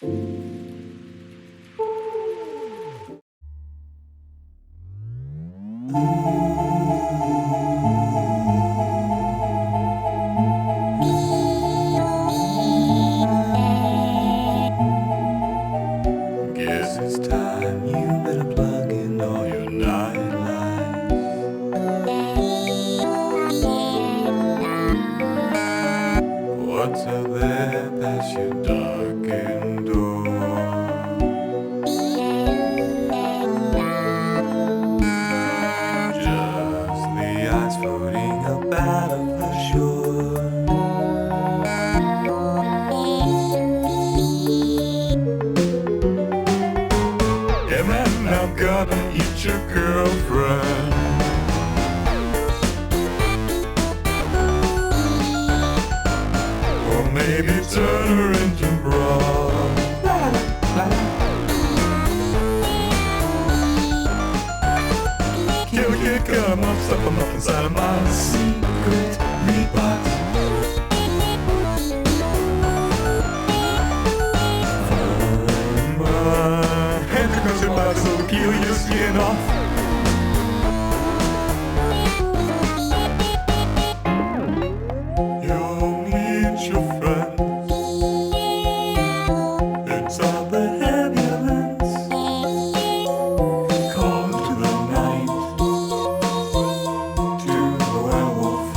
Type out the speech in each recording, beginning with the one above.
Guess it's time you better plug in all your night lights. What's out there past your darkened door? Just the ice floating up out of the shore. Yeah man, I'm gonna eat your girlfriend. Or maybe turn her into broth. Kill a kid, cut him up, stuff him up inside of my secret meat box. And you're gonna sit by so to peel your skin off. You'll meet your friends. It's all the ambulance. Call to the night. To the werewolf.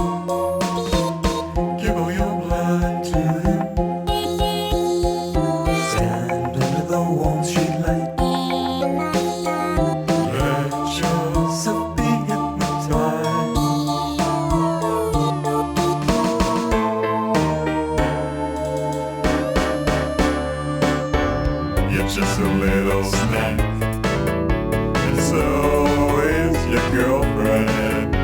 Give all your blood to him. Stand under the warm street light. Let yourself be hypnotized. You're just a little snack. And so is your girlfriend.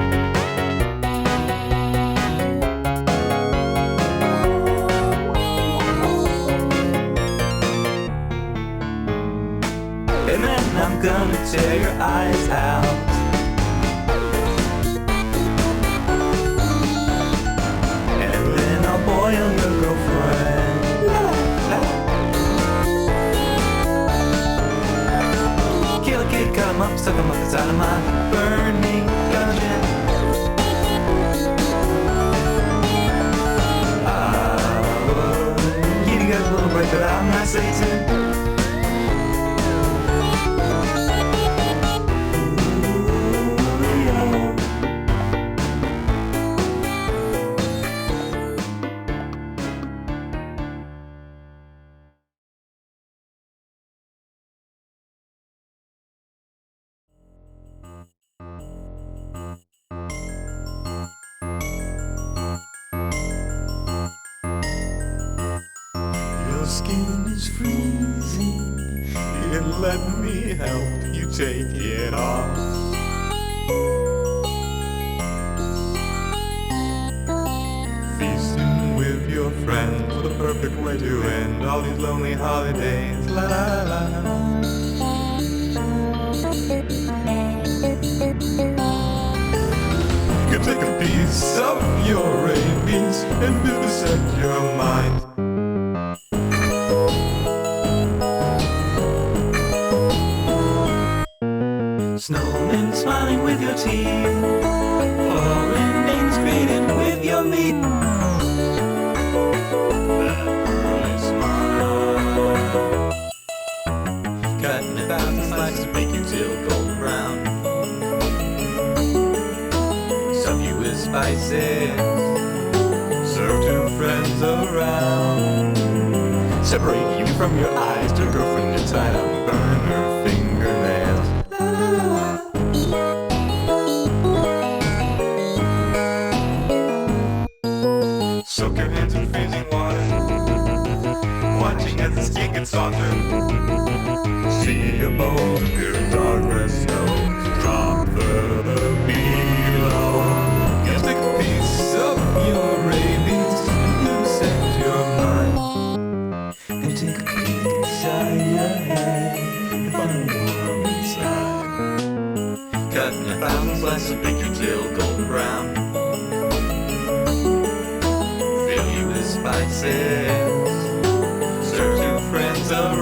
And then I'm gonna tear your eyes out. And then I'll boil your girlfriend. Kill a kid, cut him up, stuff him up inside of my burning dungeon. Give you guys a little break, but I'm not Satan. Your skin is freezing. Here, let me help you take it off. Feasting with your friends, what a perfect way to end all these lonely holidays. La la la. You can take a piece of your rabies and vivisect your mind. Snowmen smiling with your teeth, foreign names created with your meat. That early smile, cutting 1,000 slices to make you till golden brown. Stuff you with spices, serve to friends around. Separate you from your eyes to girlfriend you're tied up, burn her fingernails. Soak your hands in freezing water, watching as the skin gets softer. See a bowl of pure dark red snow drop further below. Just take a piece of your rabies and vivisect your mind. And take a peek inside your head and find a worm inside. Cutting 1,000 slices, make you till golden brown. Fill you with spices, serve to friends around.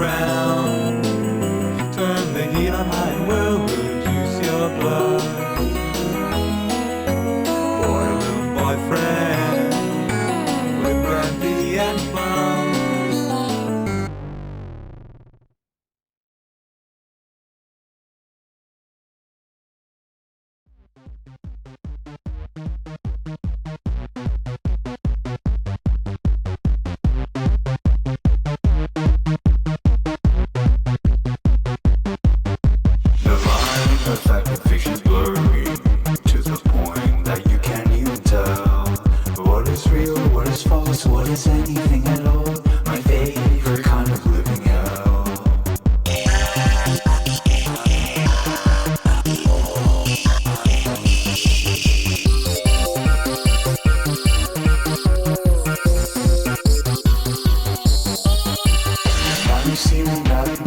I'm seeming not